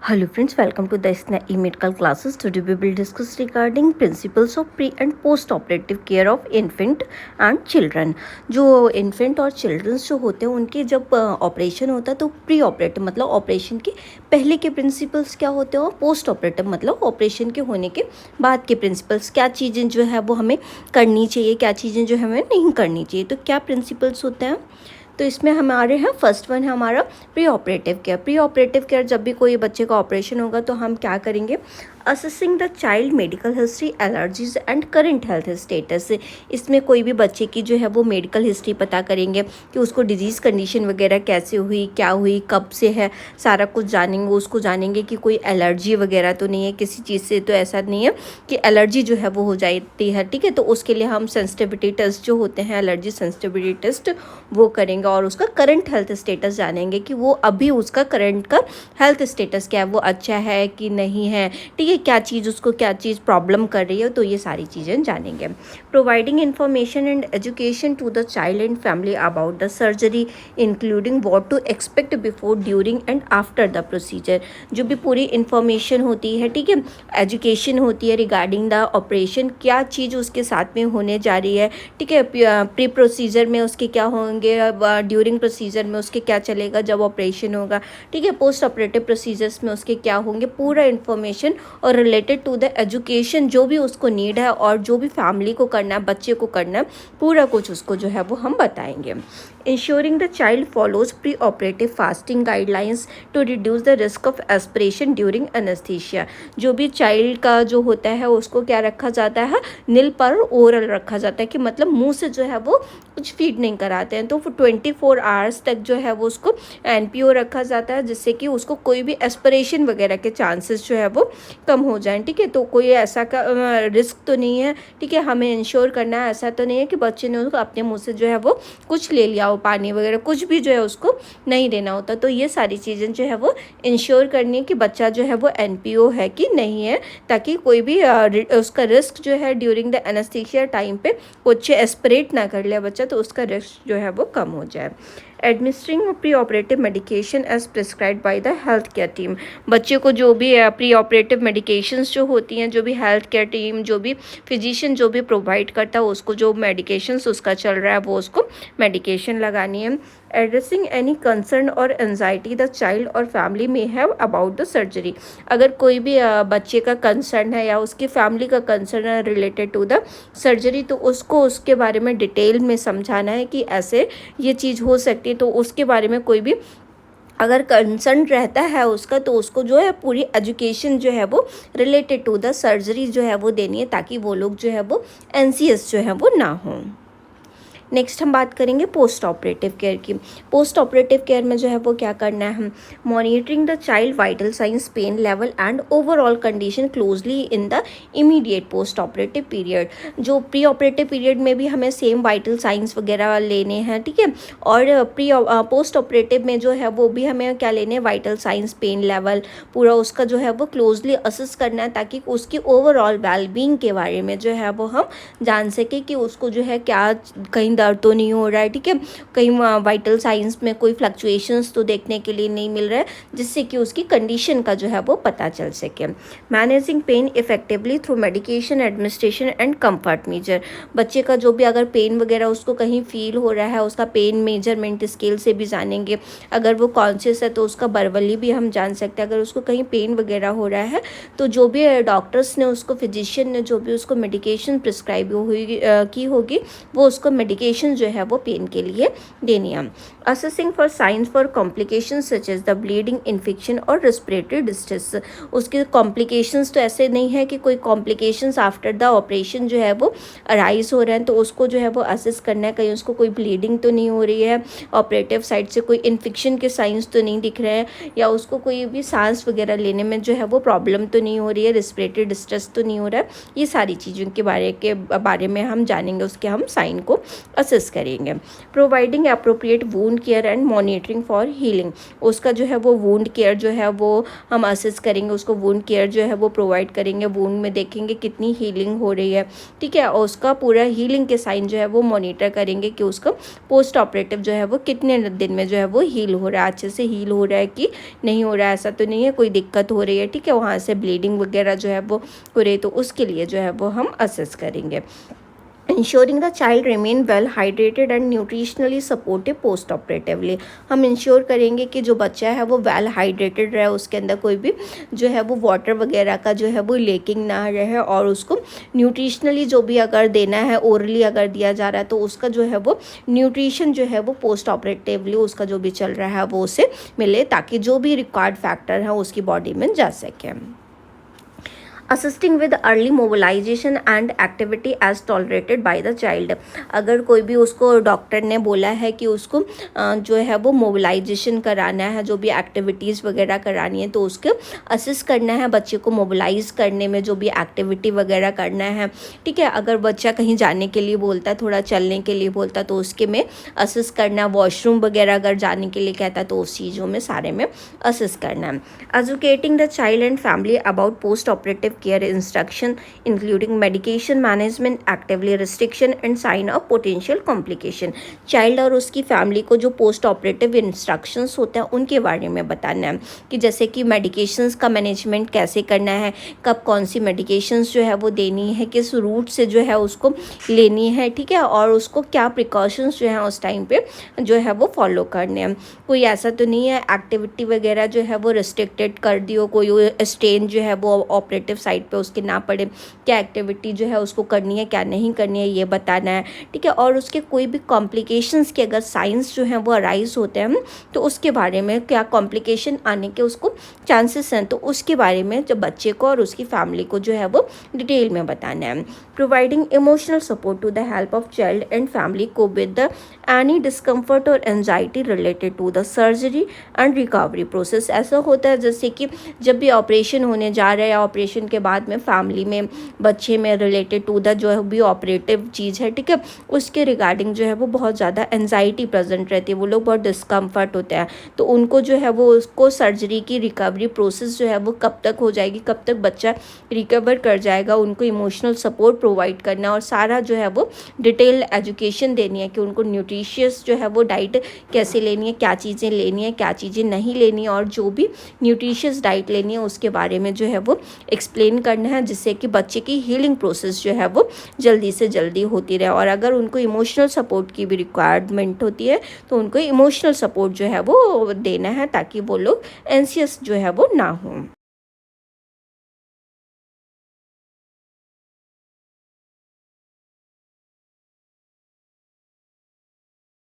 Hello friends, welcome to the Isna e-medical classes. Today we will discuss regarding principles of pre and post operative care of infant and children. जो infant और children जो होते हैं उनके जब operation होता है तो प्री ऑपरेटिव मतलब ऑपरेशन के पहले के प्रिंसिपल्स क्या होते हैं और पोस्ट ऑपरेटिव मतलब ऑपरेशन के होने के बाद के प्रिंसिपल्स क्या चीज़ें जो है वो हमें करनी चाहिए, क्या चीज़ें जो हमें नहीं करनी चाहिए, तो क्या प्रिंसिपल्स होते हैं। तो इसमें हमारे हैं फर्स्ट वन है हमारा pre operative care. Pre operative care जब भी कोई बच्चे का ऑपरेशन होगा तो हम क्या करेंगे, assessing the child medical history, allergies and current health status. इसमें कोई भी बच्चे की जो है वो मेडिकल हिस्ट्री पता करेंगे कि उसको डिजीज़ कंडीशन वगैरह कैसे हुई, क्या हुई, कब से है, सारा कुछ जानेंगे। उसको जानेंगे कि कोई एलर्जी वगैरह तो नहीं है किसी चीज़ से, तो ऐसा नहीं है कि एलर्जी जो है वो हो जाती है, ठीक है। तो उसके लिए हम सेंसिटिविटी टेस्ट जो होते हैं, एलर्जी सेंसिटिविटी टेस्ट, वो करेंगे और उसका करंट हेल्थ स्टेटस जानेंगे कि वो अभी उसका करंट का हेल्थ स्टेटस क्या है, वो अच्छा है कि नहीं है, ठीक है, क्या चीज़ उसको क्या चीज़ प्रॉब्लम कर रही है, तो ये सारी चीज़ें जानेंगे। Providing information and education to the child and family about the surgery including what to expect before, during and after the procedure. जो भी पूरी इन्फॉर्मेशन होती है, ठीक है, एजुकेशन होती है रिगार्डिंग द ऑपरेशन, क्या चीज़ उसके साथ में होने जा रही है, ठीक है, प्री प्रोसीजर में उसके क्या होंगे, ड्यूरिंग प्रोसीजर में उसके क्या चलेगा जब ऑपरेशन होगा, ठीक है, पोस्ट ऑपरेटिव प्रोसीजर्स में उसके क्या होंगे, पूरा इन्फॉर्मेशन और रिलेटेड टू द एजुकेशन जो भी उसको नीड है और जो भी फैमिली को करना है, बच्चे को करना है, पूरा कुछ उसको जो है वो हम बताएंगे। Ensuring the child follows pre operative fasting guidelines to reduce the risk of aspiration during anaesthesia. जो भी चाइल्ड का जो होता है उसको क्या रखा जाता है, नील पर ओरल रखा जाता है, कि मतलब मुंह से जो है वो कुछ फीड नहीं कराते हैं, तो 24 आवर्स तक जो है वो उसको एनपीओ रखा जाता है, जिससे कि उसको कोई भी एस्पिरेशन वगैरह के चांसेस जो है वो कम हो जाएं, ठीक है। तो कोई ऐसा का रिस्क तो नहीं है, ठीक है, हमें इंश्योर करना है, ऐसा तो नहीं है कि बच्चे ने उसको अपने मुंह से जो है वो कुछ ले लिया हो, पानी वगैरह कुछ भी जो है उसको नहीं देना होता। तो ये सारी चीज़ें जो है वो इंश्योर करनी है कि बच्चा जो है वो एनपीओ है कि नहीं है, ताकि कोई भी उसका रिस्क जो है ड्यूरिंग द एनेस्थीसिया टाइम पे कुछ एस्पिरेट ना कर ले बच्चा, तो उसका रिस्क जो है वो कम हो जाए। Administering pre operative medication as prescribe by the health care team. बच्चे को जो भी प्री ऑपरेटिव मेडिकेशंस जो होती हैं, जो भी हेल्थ केयर टीम, जो भी फिजिशियन जो भी प्रोवाइड करता है, उसको जो मेडिकेशंस उसका चल रहा है वो उसको मेडिकेशन लगानी है। एड्रेसिंग एनी कंसर्न और एनजाइटी द चाइल्ड और फैमिली में हैव अबाउट द सर्जरी। अगर कोई भी बच्चे का कंसर्न है या उसकी फैमिली का कंसर्न है रिलेटेड टू द सर्जरी, तो उसको उसके बारे में डिटेल में समझाना है कि ऐसे ये चीज़ हो सकती है, तो उसके बारे में कोई भी अगर कंसर्न रहता है उसका, तो उसको जो है पूरी एजुकेशन जो है वो रिलेटेड टू द सर्जरी जो है वो देनी है, ताकि वो लोग जो है वो एनसीएस जो है वो ना हों। नेक्स्ट हम बात करेंगे पोस्ट ऑपरेटिव केयर की। पोस्ट ऑपरेटिव केयर में जो है वो क्या करना है, हम monitoring the child vital signs, pain level and overall condition closely in the immediate post operative period. जो प्री ऑपरेटिव पीरियड में भी हमें सेम वाइटल साइंस वगैरह लेने हैं, ठीक है, और पोस्ट ऑपरेटिव में जो है वो भी हमें क्या लेने हैं, वाइटल साइंस, पेन लेवल, पूरा उसका जो है वो क्लोजली असेस करना है, ताकि उसकी ओवरऑल वेलबींग के बारे में जो है वो हम जान सके कि उसको जो है क्या कहीं दर्द तो नहीं हो रहा है, ठीक है, कहीं वाइटल साइंस में कोई फ्लक्चुएशंस तो देखने के लिए नहीं मिल रहा है, जिससे कि उसकी कंडीशन का जो है वो पता चल सके। Managing pain effectively through medication administration and comfort measure. बच्चे का जो भी अगर पेन वगैरह उसको कहीं फील हो रहा है, उसका पेन मेजरमेंट स्केल से भी जानेंगे। अगर वो कॉन्शियस है तो उसका बरवली भी हम जान सकते हैं। अगर उसको कहीं पेन वगैरह हो रहा है तो जो भी डॉक्टर्स ने उसको, फिजिशियन ने जो भी उसको मेडिकेशन प्रिस्क्राइब की होगी, वो उसको मेडिकेशन जो है वो पेन के लिए देनी है। Assessing for signs for complications such as the bleeding, infection और रेस्पिरेटरी डिस्ट्रेस। उसके कॉम्प्लिकेशंस तो ऐसे नहीं है कि कोई कॉम्प्लिकेशंस आफ्टर द ऑपरेशन जो है वो अराइज हो रहे हैं, तो उसको जो है वो असेस करना है, कहीं उसको कोई ब्लीडिंग तो नहीं हो रही है, ऑपरेटिव साइड से कोई इन्फेक्शन के साइंस तो नहीं दिख रहे हैं, या उसको कोई भी सांस वगैरह लेने में जो है वो प्रॉब्लम तो नहीं हो रही है, रेस्पिरेटरी डिस्ट्रेस तो नहीं हो रहा है। ये सारी चीज़ों के बारे में हम जानेंगे, उसके हम साइन को असेस करेंगे। Providing appropriate wound care and monitoring for healing, उसका जो है वो वुंड केयर जो है वो हम असेस करेंगे, उसको वुंड केयर जो है वो प्रोवाइड करेंगे, वुंड में देखेंगे कितनी हीलिंग हो रही है, ठीक है, और उसका पूरा हीलिंग के साइन जो है वो मॉनिटर करेंगे कि उसका पोस्ट ऑपरेटिव जो है वो कितने दिन में जो है वो हील हो रहा है, अच्छे से हील हो रहा है कि नहीं हो रहा है, ऐसा तो नहीं है कोई दिक्कत हो रही है, ठीक है, वहाँ से ब्लीडिंग वगैरह जो है वो हो रही है, तो उसके लिए जो है वो हम असेस करेंगे। Ensuring the child remain well hydrated and nutritionally supportive post operatively, हम इंश्योर करेंगे कि जो बच्चा है वो वेल हाइड्रेटेड रहे, उसके अंदर कोई भी जो है वो वाटर वगैरह का जो है वो लेकिंग ना रहे, और उसको न्यूट्रिशनली जो भी अगर देना है, ओरली अगर दिया जा रहा है तो उसका जो है वो न्यूट्रिशन जो है वो पोस्ट ऑपरेटिवली उसका जो भी चल रहा है वो उसे मिले, ताकि जो भी रिक्वायर्ड फैक्टर है उसकी बॉडी में जा सके। Assisting with early mobilisation and activity as tolerated by the child, अगर कोई भी उसको डॉक्टर ने बोला है कि उसको जो है वो मोबिलाइजेशन कराना है, जो भी एक्टिविटीज़ वगैरह करानी है, तो उसको असिस्ट करना है, बच्चे को मोबिलाइज करने में जो भी एक्टिविटी वगैरह करना है, ठीक है, अगर बच्चा कहीं जाने के लिए बोलता है, थोड़ा चलने के लिए बोलता है, तो उसके में असिस्ट करना, वॉशरूम वगैरह अगर जाने के लिए कहता है तो उस चीज़ों में सारे में असिस्ट करना है। Educating the child and family about post operative care instruction including medication management, actively restriction and sign of potential complication, child और उसकी फैमिली को जो पोस्ट ऑपरेटिव इंस्ट्रक्शंस होते हैं उनके बारे में बताना है, कि जैसे कि मेडिकेशंस का मैनेजमेंट कैसे करना है, कब कौन सी मेडिकेशंस जो है वो देनी है, किस रूट से जो है उसको लेनी है, ठीक है, और उसको क्या प्रिकॉशंस जो है उस टाइम पे जो है वो फॉलो करने हैं। कोई ऐसा तो नहीं है एक्टिविटी वगैरह जो है वो रिस्ट्रिक्टेड कर दी हो, कोई स्टेन जो है वो ऑपरेटिव साइड पे उसके ना पड़े, क्या एक्टिविटी जो है उसको करनी है क्या नहीं करनी है ये बताना है, ठीक है, और उसके कोई भी कॉम्प्लिकेशंस के अगर साइंस जो हैं वो अराइज होते हैं तो उसके बारे में क्या कॉम्प्लिकेशन आने के उसको चांसेस हैं, तो उसके बारे में जब बच्चे को और उसकी फैमिली को जो है वो डिटेल में बताना है। Providing emotional support to the help of child and family को विद द एनी डिस्कम्फर्ट और anxiety related to the surgery and recovery process, ऐसा होता है जैसे कि जब भी ऑपरेशन होने जा रहा है, ऑपरेशन के बाद में फैमिली में बच्चे में रिलेटेड टू द जो भी ऑपरेटिव चीज़ है, ठीक है, उसके रिगार्डिंग जो है वो बहुत ज़्यादा एंजाइटी प्रेजेंट रहती है, वो लोग बहुत डिस्कम्फर्ट होते हैं, तो उनको जो है वो उसको सर्जरी की रिकवरी प्रोसेस जो है वो कब तक हो जाएगी, कब तक बच्चा रिकवर कर जाएगा, उनको इमोशनल सपोर्ट प्रोवाइड करना और सारा जो है वो डिटेल एजुकेशन देनी है कि उनको न्यूट्रिशियस जो है वो डाइट कैसे लेनी है, क्या चीज़ें लेनी है, क्या चीज़ें नहीं लेनी है, और जो भी न्यूट्रिशियस डाइट लेनी है उसके बारे में जो है वो एक्सप्लेन करना है, जिससे कि बच्चे की हीलिंग प्रोसेस जो है वो जल्दी से जल्दी होती रहे। और अगर उनको इमोशनल सपोर्ट की भी रिक्वायरमेंट होती है तो उनको इमोशनल सपोर्ट जो है वो देना है, ताकि वो लोग एंसियस जो है वो ना हो।